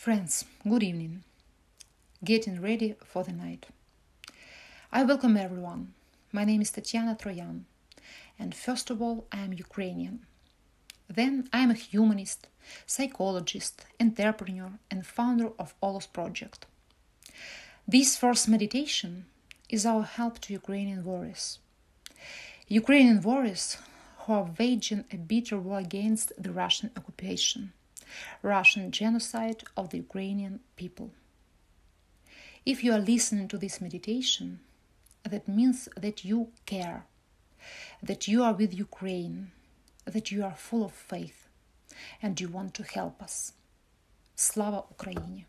Friends, good evening. Getting ready for the night. I welcome everyone. My name is Tatiana Troian, and first of all, I am Ukrainian. Then I am a humanist, psychologist, entrepreneur, and founder of OLOS project. This first meditation is our help to Ukrainian warriors. Ukrainian warriors who are waging a bitter war against the Russian occupation, Russian genocide of the Ukrainian people. If you are listening to this meditation, that means that you care, that you are with Ukraine, that you are full of faith, and you want to help us. Slava Ukraini.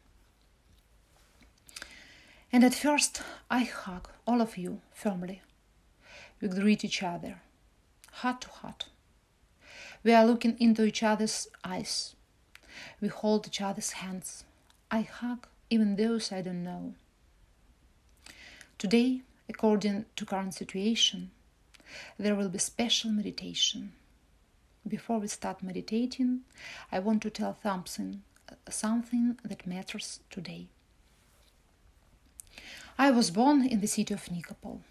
And at first, I hug all of you firmly. We greet each other, heart to heart. We are looking into each other's eyes. We hold each other's hands. I hug even those I don't know. Today, according to current situation, there will be special meditation. Before we start meditating, I want to tell something that matters today. I was born in the city of Nikopol.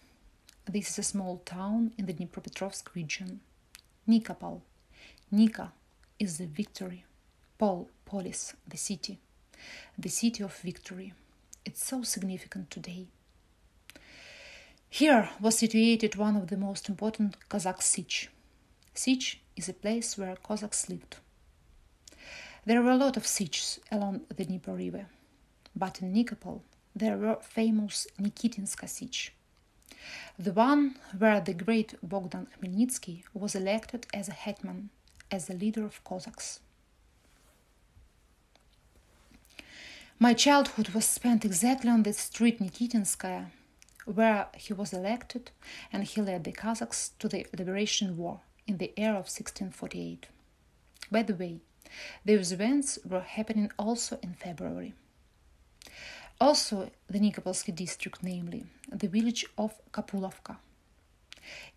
This is a small town in the Dnipropetrovsk region. Nikopol. Nika is the victory. Polis, the city of victory. It's so significant today. Here was situated one of the most important Kazakh Sich. Sich is a place where Cossacks lived. There were a lot of Sichs along the Dnieper River, but in Nikopol there were famous Nikitinska Sich, the one where the great Bogdan Khmelnytsky was elected as a hetman, as the leader of Cossacks. My childhood was spent exactly on the street Nikitinskaya, where he was elected and he led the Cossacks to the Liberation War in the year of 1648. By the way, those events were happening also in February. Also, the Nikopolsky district, namely the village of Kapulovka,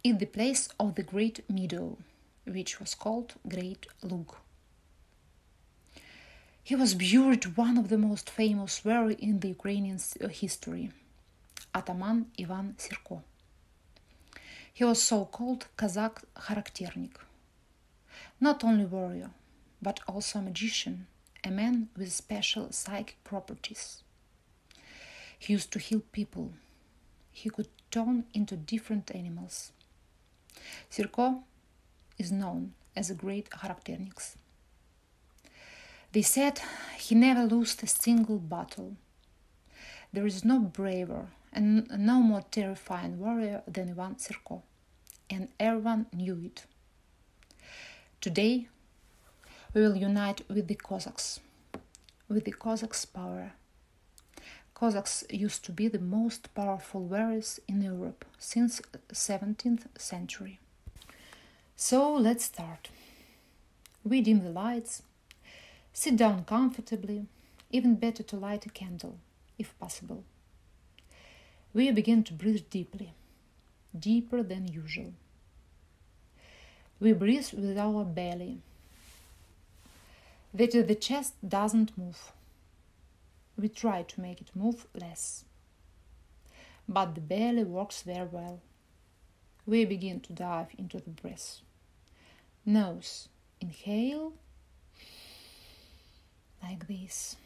is the place of the Great Meadow, which was called Great Lug. He was buried one of the most famous warriors in the Ukrainian history, Ataman Ivan Sirko. He was so-called Kazakh Charakternik, not only warrior, but also a magician, a man with special psychic properties. He used to heal people. He could turn into different animals. Sirko is known as a great Charakternik. They said he never lost a single battle. There is no braver and no more terrifying warrior than Ivan Sirko, and everyone knew it. Today, we will unite with the Cossacks power. Cossacks used to be the most powerful warriors in Europe since 17th century. So let's start. We dim the lights, sit down comfortably, even better to light a candle, if possible. We begin to breathe deeply, deeper than usual. We breathe with our belly, that the chest doesn't move. We try to make it move less, but the belly works very well. We begin to dive into the breath. Nose, inhale, like this,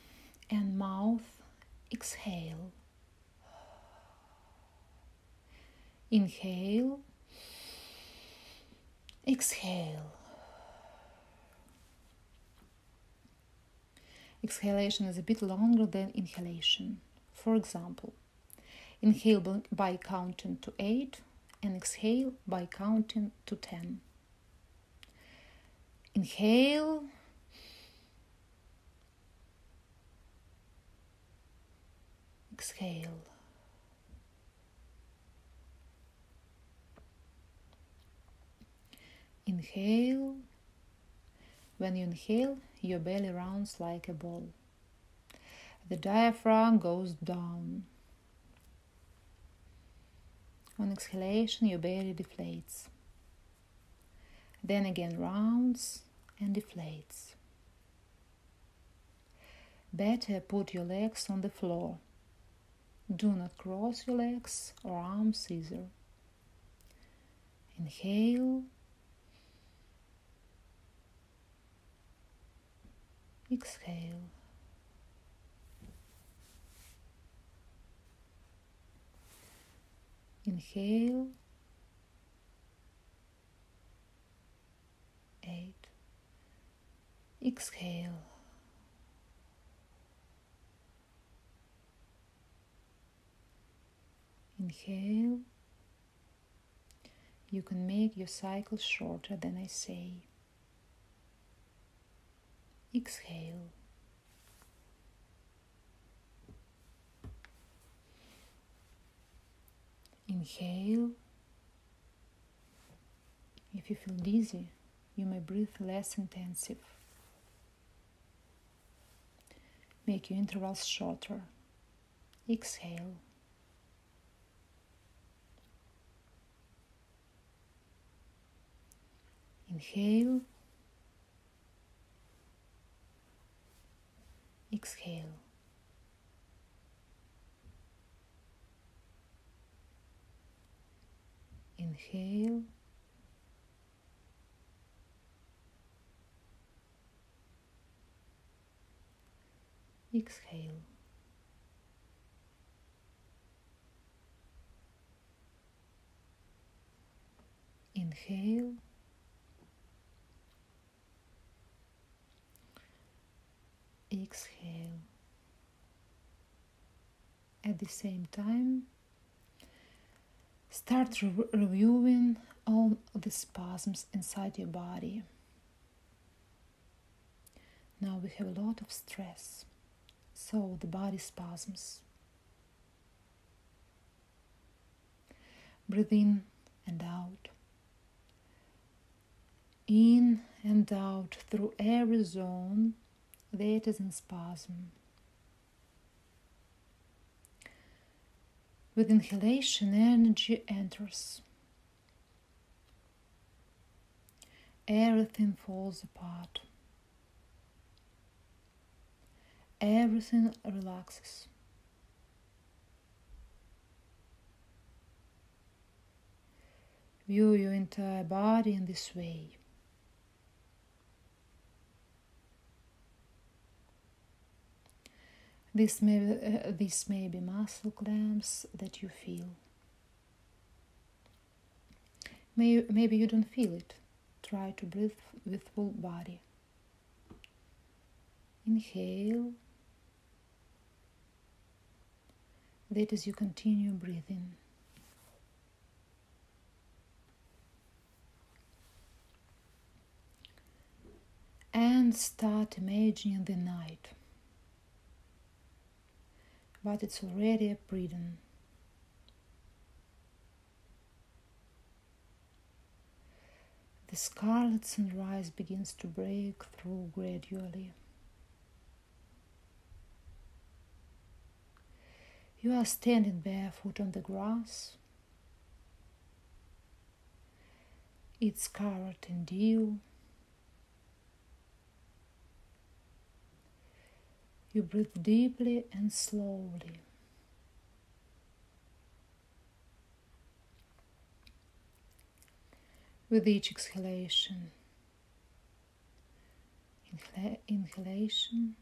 and mouth, exhale. Inhale, exhale. Exhalation is a bit longer than inhalation. For example, inhale by counting to 8 and exhale by counting to 10. Inhale, exhale. Inhale. When you inhale, your belly rounds like a ball. The diaphragm goes down. On exhalation, your belly deflates. Then again rounds and deflates. Better put your legs on the floor. Do not cross your legs or arms either. Inhale. Exhale. Inhale. 8. Exhale. Inhale. You can make your cycle shorter than I say. Exhale. Inhale. If you feel dizzy, you may breathe less intensive. Make your intervals shorter. Exhale. Inhale. Exhale. Inhale. Exhale. Inhale. Exhale. At the same time, start reviewing all the spasms inside your body. Now we have a lot of stress, so the body spasms. Breathe in and out. In and out through every zone that is in spasm. With inhalation, energy enters. Everything falls apart. Everything relaxes. View your entire body in this way. This may be muscle clamps that you feel. Maybe you don't feel it. Try to breathe with full body. Inhale. That is, you continue breathing. And start imagining the night. But it's already a pre-dawn. The scarlet sunrise begins to break through gradually. You are standing barefoot on the grass. It's covered in dew. You breathe deeply and slowly. With each exhalation, inhalation,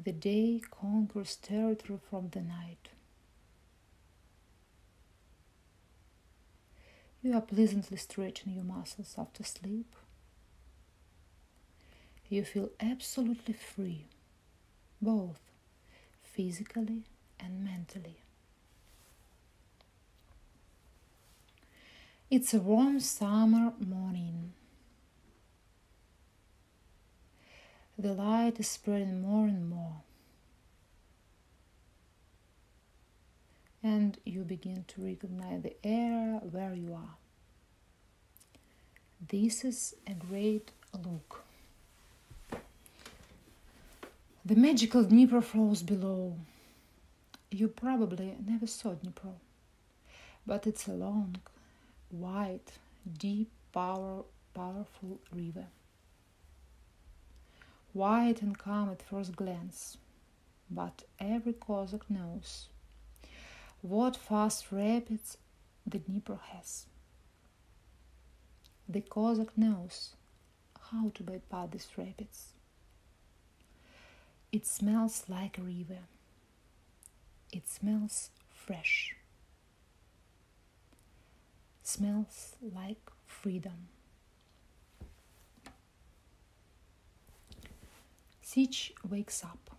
the day conquers territory from the night. You are pleasantly stretching your muscles after sleep. You feel absolutely free, both physically and mentally. It's a warm summer morning. The light is spreading more and more. And you begin to recognize the area where you are. This is a great look. The magical Dnieper flows below. You probably never saw Dnieper, but it's a long, wide, deep, powerful river. quiet and calm at first glance, but every Cossack knows what fast rapids the Dnieper has. The Cossack knows how to bypass these rapids. It smells like a river. It smells fresh. Smells like freedom. Sich wakes up.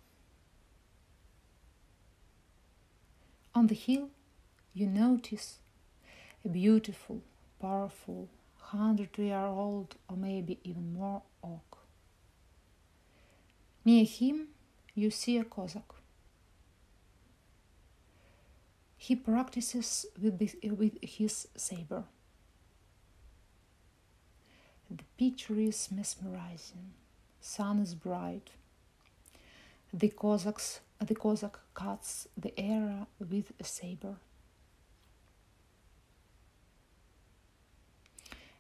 On the hill, you notice a beautiful, powerful, 100-year-old or maybe even more oak. Near him, you see a Cossack. He practices with his saber. The picture is mesmerizing. Sun is bright. The Cossack cuts the air with a saber.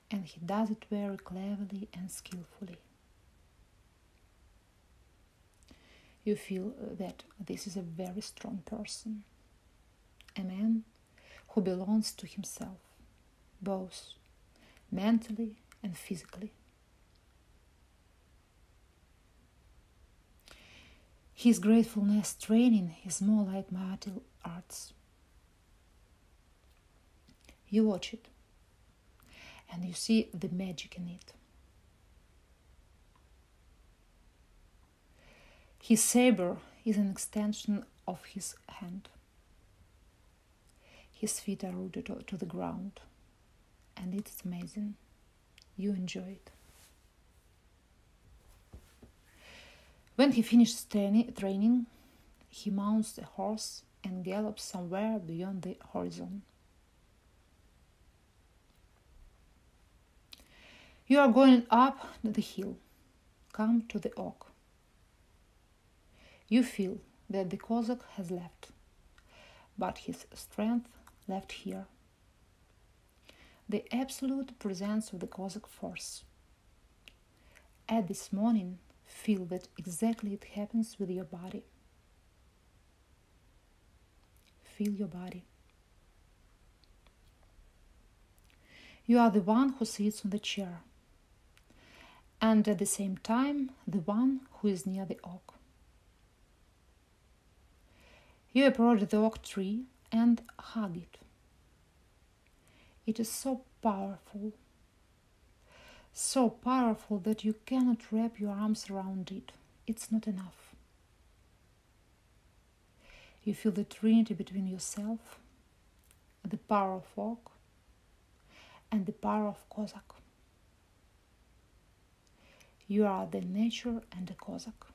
And he does it very cleverly and skillfully. You feel that this is a very strong person, a man who belongs to himself, both mentally and physically. His gratefulness training is more like martial arts. You watch it, and you see the magic in it. His saber is an extension of his hand. His feet are rooted to the ground, and it's amazing. You enjoy it. When he finishes training, he mounts a horse and gallops somewhere beyond the horizon. You are going up the hill, come to the oak. You feel that the Cossack has left, but his strength left here. The absolute presence of the Cossack force. At this morning, feel that exactly it happens with your body. Feel your body. You are the one who sits on the chair, and at the same time, the one who is near the oak. You approach the oak tree and hug it. It is so powerful that you cannot wrap your arms around it. It's not enough. You feel the trinity between yourself, the power of oak, and the power of Cossack. You are the nature and the Cossack.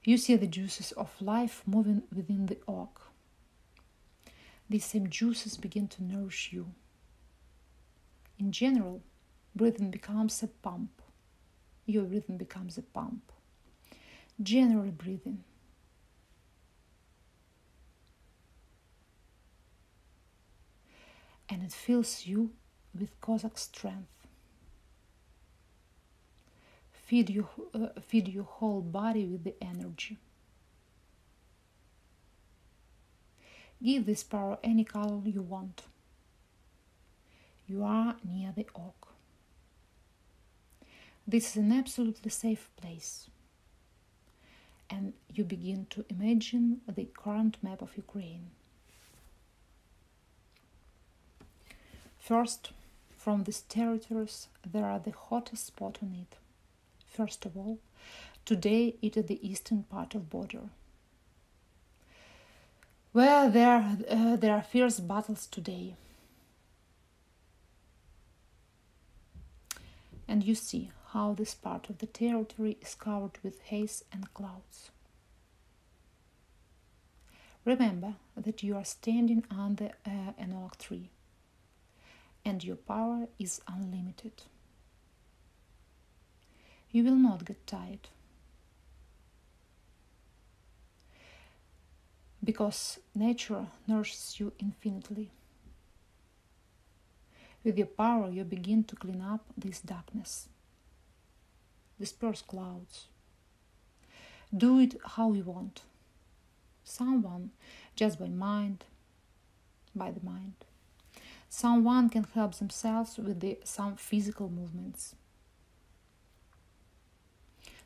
You see the juices of life moving within the oak. These same juices begin to nourish you. In general, breathing becomes a pump. Your breathing becomes a pump. General breathing. And it fills you with Cossack strength. Feed your whole body with the energy. Give this power any color you want. You are near the oak. This is an absolutely safe place. And you begin to imagine the current map of Ukraine. First, from these territories, there are the hottest spot on it. First of all, today it is the eastern part of border, where there are fierce battles today. And you see how this part of the territory is covered with haze and clouds. Remember that you are standing under an oak tree, and your power is unlimited. You will not get tired, because nature nourishes you infinitely. With your power, you begin to clean up this darkness, disperse clouds. Do it how you want. Someone just by the mind. Someone can help themselves with some physical movements.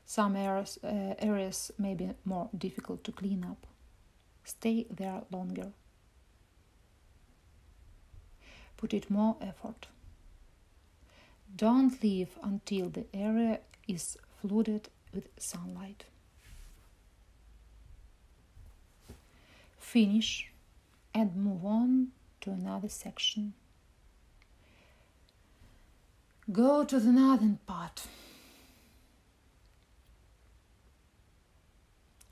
Some areas may be more difficult to clean up. Stay there longer. Put in more effort. Don't leave until the area is flooded with sunlight. Finish and move on to another section. Go to the northern part.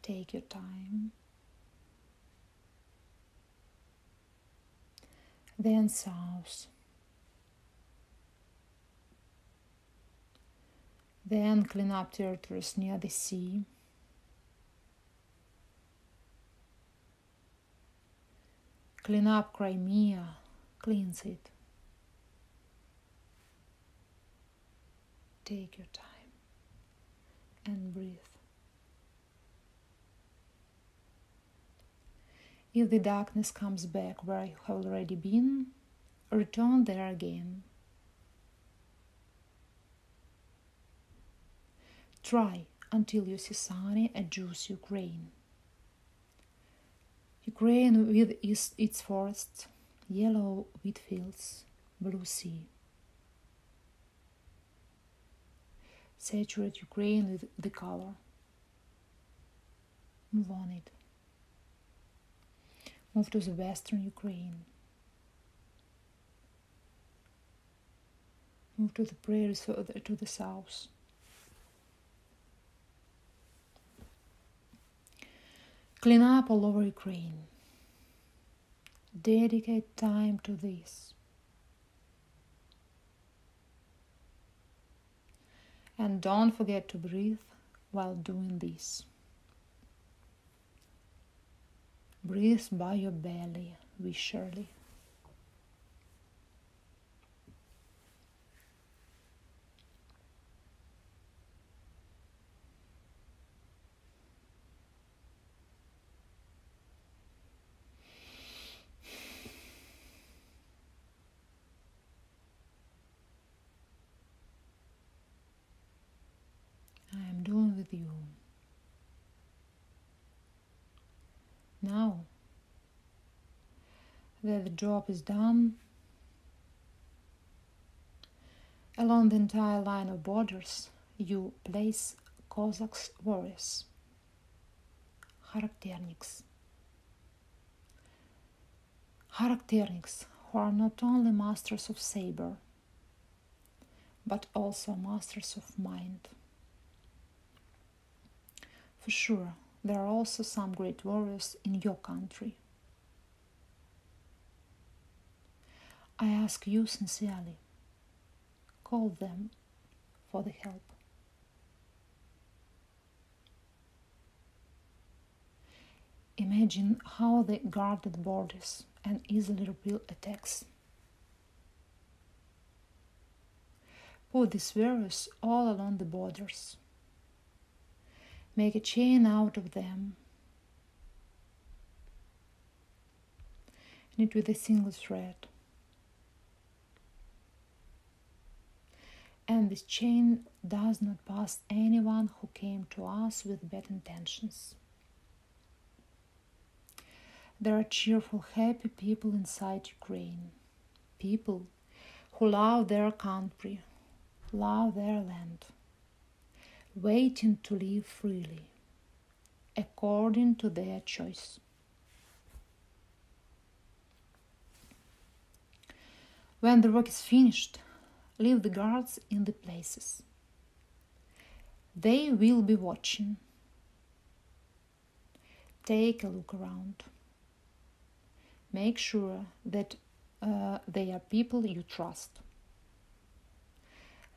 Take your time. Then south. Then clean up territories near the sea. Clean up Crimea, cleanse it. Take your time and breathe. If the darkness comes back where you have already been, return there again. Try until you see sunny and juicy Ukraine. Ukraine with its forests, yellow wheat fields, blue sea. Saturate Ukraine with the color. Move on it. Move to the western Ukraine. Move to the prairies further to the south. Clean up all over Ukraine. Dedicate time to this. And don't forget to breathe while doing this. Breathe by your belly, viscerally. I am doing with you. Now that the job is done, along the entire line of borders, you place Cossacks warriors, Charakterniks. Charakterniks who are not only masters of saber, but also masters of mind. For sure, there are also some great warriors in your country. I ask you sincerely, call them for the help. Imagine how they guarded borders and easily repel attacks. Put these warriors all along the borders. Make a chain out of them. Knit with a single thread. And this chain does not pass anyone who came to us with bad intentions. There are cheerful, happy people inside Ukraine. People who love their country, love their land, waiting to live freely, according to their choice. When the work is finished, leave the guards in the places. They will be watching. Take a look around. Make sure that they are people you trust.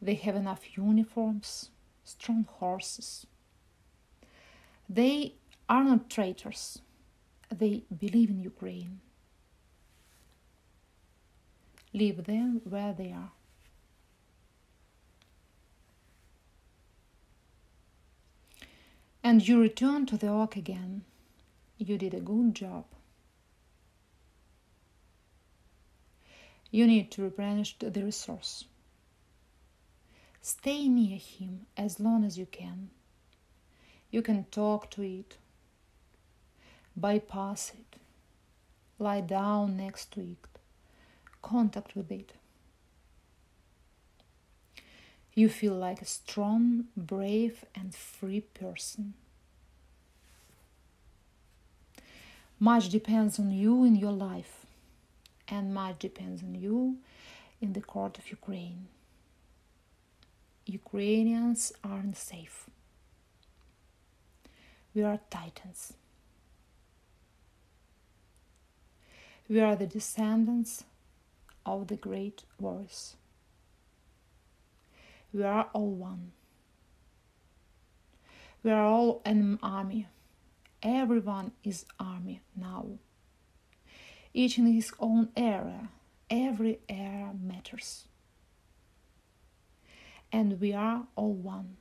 They have enough uniforms, strong horses. They are not traitors. They believe in Ukraine. Leave them where they are. And you return to the oak again. You did a good job. You need to replenish the resource. Stay near him as long as you can. You can talk to it, bypass it, lie down next to it, contact with it. You feel like a strong, brave, and free person. Much depends on you in your life, and much depends on you in the court of Ukraine. Ukrainians aren't safe. We are titans. We are the descendants of the great wars. We are all one. We are all an army. Everyone is army now. Each in his own area. Every area matters. And we are all one.